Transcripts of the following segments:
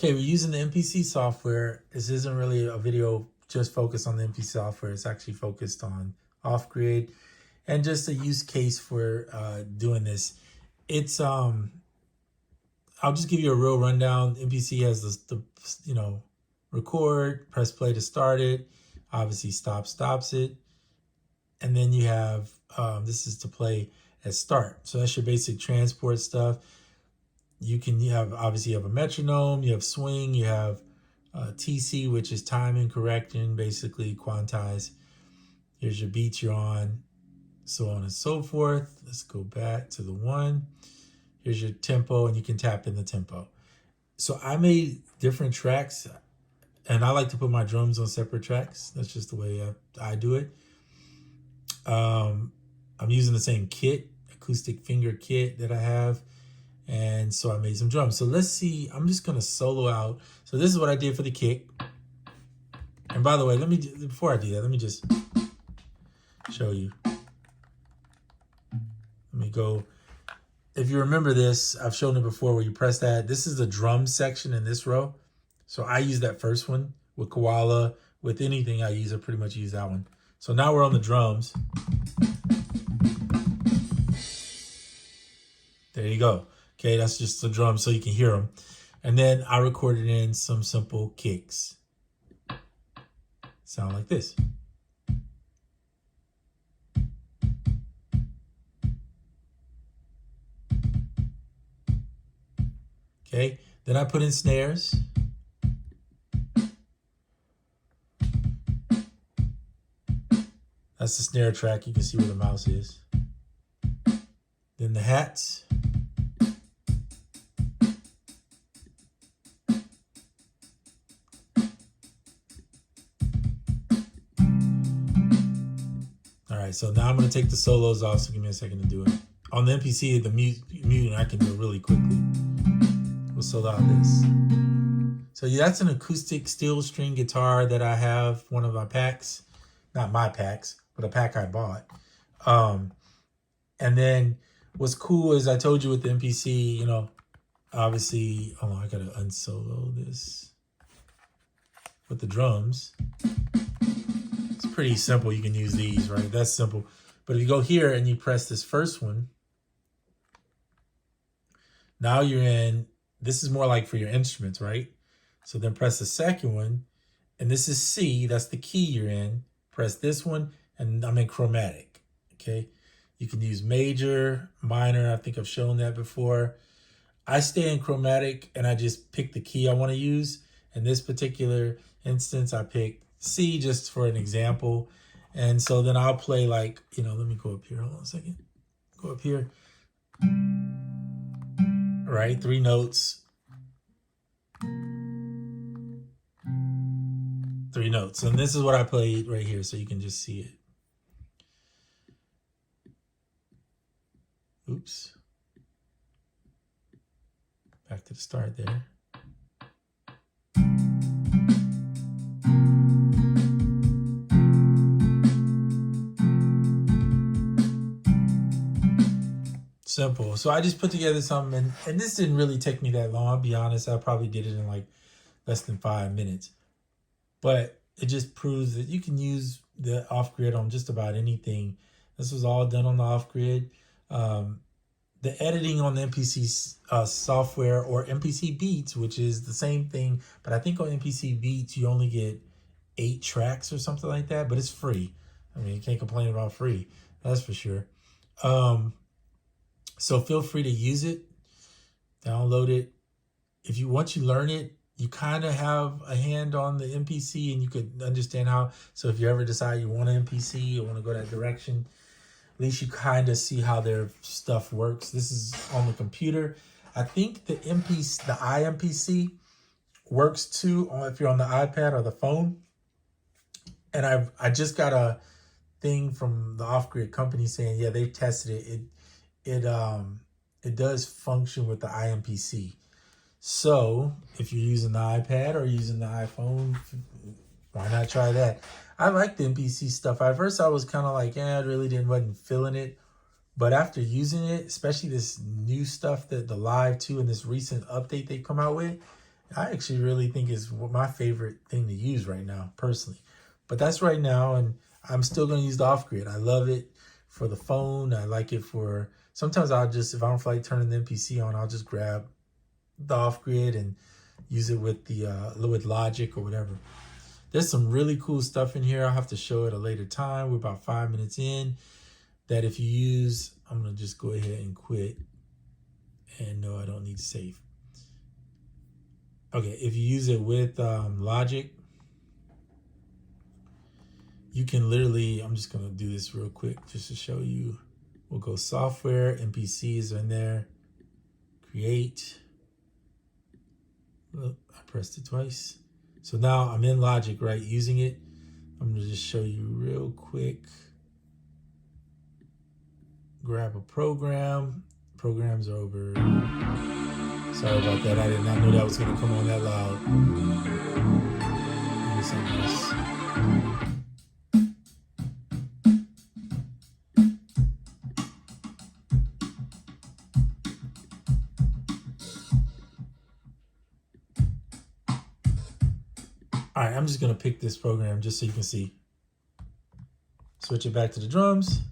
Okay, we're using the MPC software. This isn't really a video just focused on the MPC software. It's actually focused on off-grid and just a use case for doing this. It's I'll just give you a real rundown. MPC has the record, press play to start it, obviously stops it, and then you have this is to play at start. So that's your basic transport stuff. You have obviously you have a metronome, you have swing, you have TC, which is timing correction, basically quantize. Here's your beats you're on, so on and so forth. Let's go back to the one. Here's your tempo, and you can tap in the tempo. So I made different tracks, and I like to put my drums on separate tracks. That's just the way I do it. I'm using the same kit, acoustic finger kit that I have. And so I made some drums. So let's see, I'm just gonna solo out. So this is what I did for the kick. And by the way, before I do that, let me just show you. Let me go. If you remember this, I've shown it before where you press that. This is the drum section in this row. So I use that first one with Koala. With anything I pretty much use that one. So now we're on the drums. There you go. Okay, that's just the drums so you can hear them. And then I recorded in some simple kicks. Sound like this. Okay, then I put in snares. That's the snare track. You can see where the mouse is. Then the hats. All right, so now I'm going to take the solos off, so give me a second to do it. On the MPC, the mute, I can do it really quickly. We'll solo out this. So yeah, that's an acoustic steel string guitar that I have, one of my packs. Not my packs, but a pack I bought. And then what's cool is I told you with the MPC, obviously, hold on, I got to unsolo this with the drums. Pretty simple. You can use these, right? That's simple. But if you go here and you press this first one, now you're in, this is more like for your instruments, right? So then press the second one, and this is C, that's the key you're in. Press this one, and I'm in chromatic, okay? You can use major, minor, I think I've shown that before. I stay in chromatic, and I just pick the key I want to use. In this particular instance, I picked C just for an example. And so then I'll play like, let me go up here. Hold on a second. Go up here. Right, 3 notes. 3 notes. And this is what I played right here, so you can just see it. Oops. Back to the start there. Simple. So I just put together something, and this didn't really take me that long. I'll be honest. I probably did it in like less than 5 minutes. But it just proves that you can use the off-grid on just about anything. This was all done on the off-grid. The editing on the MPC software or MPC Beats, which is the same thing, but I think on MPC Beats you only get 8 tracks or something like that, but it's free. I mean, you can't complain about free. That's for sure. So feel free to use it, download it. Once you learn it, you kind of have a hand on the MPC and you could understand how. So if you ever decide you want an MPC or want to go that direction, at least you kind of see how their stuff works. This is on the computer. I think the iMPC works too if you're on the iPad or the phone. And I just got a thing from the Off-Grid company saying, yeah, they've tested it. It does function with the iMPC. So if you're using the iPad or using the iPhone, why not try that? I like the MPC stuff. At first I was kind of like, I really wasn't feeling it. But after using it, especially this new stuff, the Live 2 and this recent update they've come out with, I actually really think is my favorite thing to use right now, personally. But that's right now, and I'm still going to use the off-grid. I love it for the phone. I like it for, sometimes I'll just, if I don't feel like turning the MPC on, I'll just grab the off-grid and use it with the with Logic or whatever. There's some really cool stuff in here. I'll have to show it a later time. We're about 5 minutes in. That if you use, I'm going to just go ahead and quit. And no, I don't need to save. Okay, if you use it with Logic, you can literally, I'm just going to do this real quick just to show you. We'll go software, MPCs are in there, create. Oh, I pressed it twice. So now I'm in Logic, right, using it. I'm going to just show you real quick. Grab a program. Programs are over. Sorry about that. I did not know that was going to come on that loud. Give me something else. All right, I'm just going to pick this program just so you can see. Switch it back to the drums.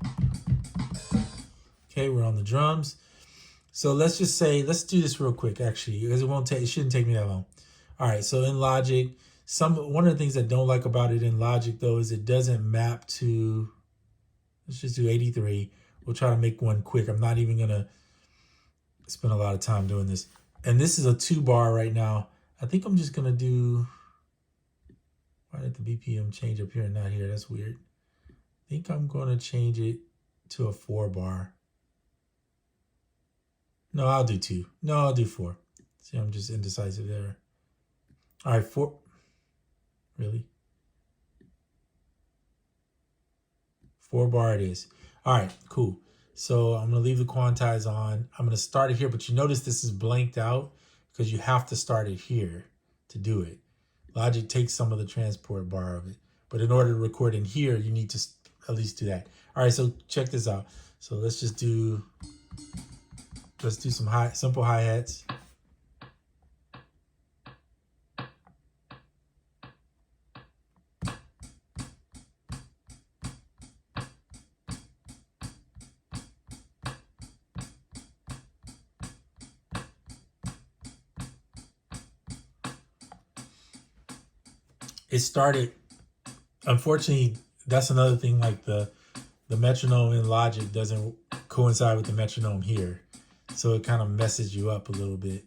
Okay, we're on the drums. So let's just say, let's do this real quick, actually, because it shouldn't take me that long. All right, so in Logic, one of the things I don't like about it in Logic, though, is it doesn't map to, let's just do 83. We'll try to make one quick. I'm not even going to spend a lot of time doing this. And this is a 2-bar right now. I think I'm just going to do, why did the BPM change up here and not here? That's weird. I think I'm going to change it to a 4-bar. No, I'll do 2. No, I'll do 4. See, I'm just indecisive there. All right, 4. Really? 4-bar it is. All right, cool. So I'm going to leave the quantize on. I'm going to start it here, but you notice this is blanked out because you have to start it here to do it. Logic takes some of the transport bar of it. But in order to record in here, you need to at least do that. All right, so check this out. So let's do some simple hi-hats. It started, unfortunately, that's another thing, like the metronome in Logic doesn't coincide with the metronome here. So it kind of messes you up a little bit.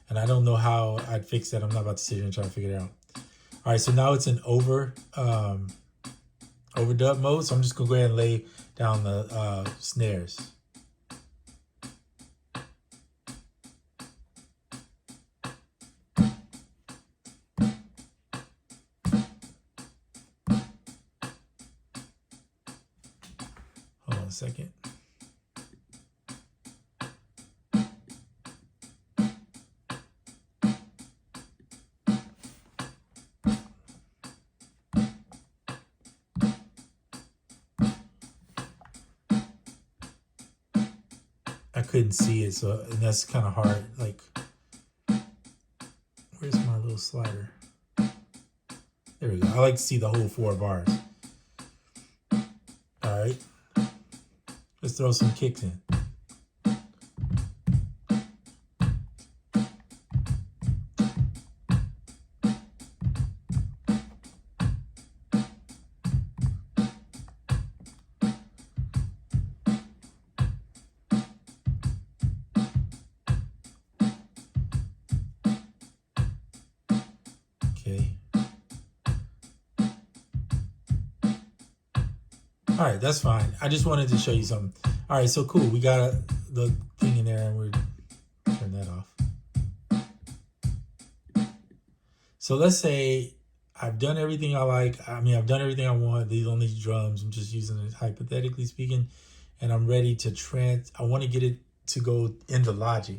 And I don't know how I'd fix that. I'm not about to sit here and try to figure it out. All right, so now it's in overdub mode. So I'm just gonna go ahead and lay down the snares. Hold on a second. I couldn't see it, so and that's kind of hard. Like, where's my little slider? There we go. I like to see the whole 4 bars. All right, let's throw some kicks in. Okay. All right, that's fine. I just wanted to show you something. All right, so cool. We got the thing in there, and we're turn that off. So let's say I've done everything I like. I mean, I've done everything I want. These on these drums. I'm just using it hypothetically speaking, and I'm ready to I want to get it to go into Logic.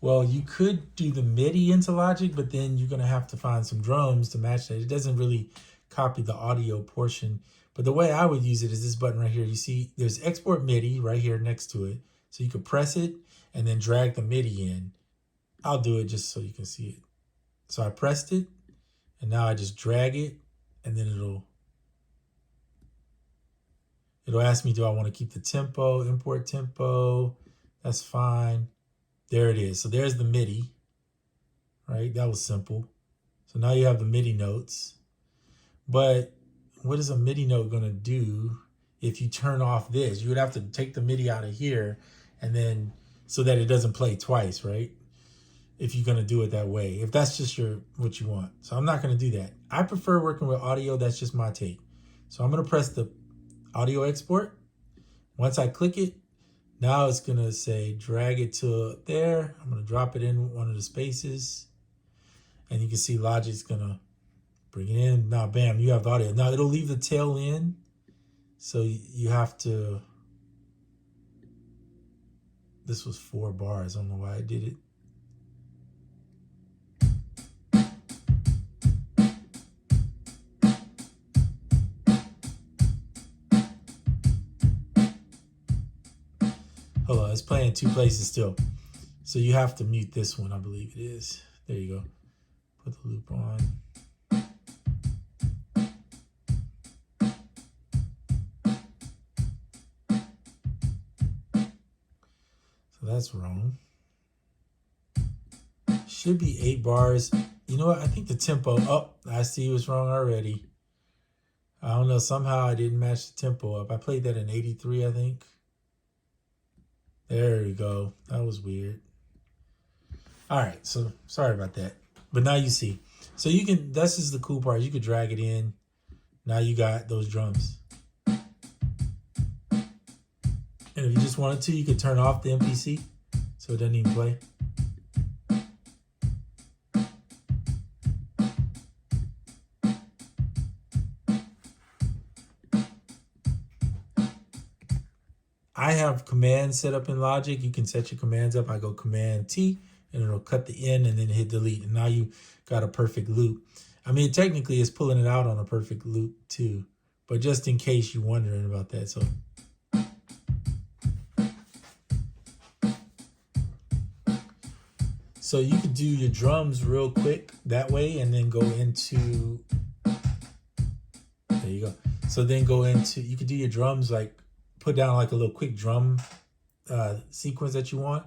Well, you could do the Midi into Logic, but then you're gonna have to find some drums to match that. It doesn't really copy the audio portion. But the way I would use it is this button right here. You see there's export MIDI right here next to it. So you could press it and then drag the MIDI in. I'll do it just so you can see it. So I pressed it, and now I just drag it, and then it'll ask me, do I want to keep the tempo, import tempo? That's fine. There it is. So there's the MIDI, right? That was simple. So now you have the MIDI notes. But what is a MIDI note going to do if you turn off this? You would have to take the MIDI out of here, and then so that it doesn't play twice, right? If you're going to do it that way, if that's just what you want. So I'm not going to do that. I prefer working with audio. That's just my take. So I'm going to press the audio export. Once I click it, now it's going to say drag it to there. I'm going to drop it in one of the spaces, and you can see Logic's going to bring it in. Now, bam, you have the audio. Now it'll leave the tail in, so you have to. This was 4 bars. I don't know why I did it. Hold on, it's playing 2 places still. So you have to mute this one, I believe it is. There you go. Put the loop on. So that's wrong. Should be 8 bars. You know what? I think the tempo. Oh, I see what's wrong already. I don't know. Somehow I didn't match the tempo up. I played that in 83, I think. There we go. That was weird. All right, so sorry about that. But now you see. So you can, this is the cool part. You could drag it in. Now you got those drums. And if you just wanted to, you could turn off the MPC so it doesn't even play. I have commands set up in Logic. You can set your commands up. I go Command T, and it'll cut the end and then hit delete. And now you got a perfect loop. I mean, technically it's pulling it out on a perfect loop too, but just in case you're wondering about that. So you could do your drums real quick that way and then go into, there you go. So then go into, you could do your drums like, put down like a little quick drum sequence that you want,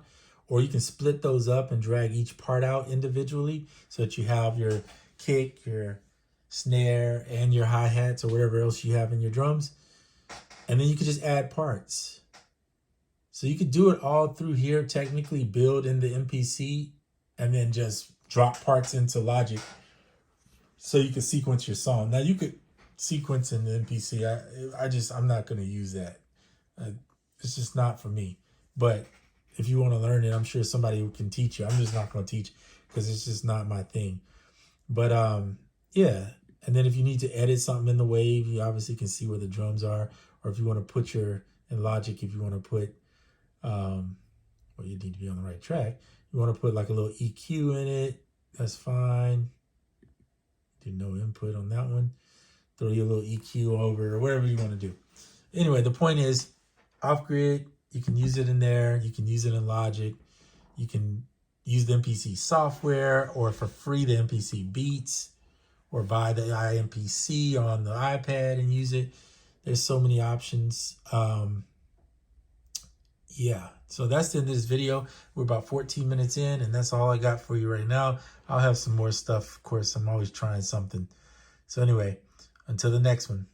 or you can split those up and drag each part out individually so that you have your kick, your snare, and your hi-hats or whatever else you have in your drums. And then you could just add parts. So you could do it all through here, technically build in the MPC, and then just drop parts into Logic so you can sequence your song. Now you could sequence in the MPC. I'm not going to use that. It's just not for me. But if you want to learn it, I'm sure somebody can teach you. I'm just not going to teach because it's just not my thing. But yeah. And then if you need to edit something in the wave, you obviously can see where the drums are. Or if you want to put in Logic, if you want to put, well, you need to be on the right track. You want to put like a little EQ in it. That's fine. Did no input on that one. Throw your little EQ over or whatever you want to do. Anyway, the point is, Off-Grid, you can use it in there. You can use it in Logic. You can use the MPC software, or for free, the MPC beats, or buy the MPC on the iPad and use it. There's so many options. Yeah, so that's the end of this video. We're about 14 minutes in, and that's all I got for you right now. I'll have some more stuff. Of course, I'm always trying something. So anyway, until the next one.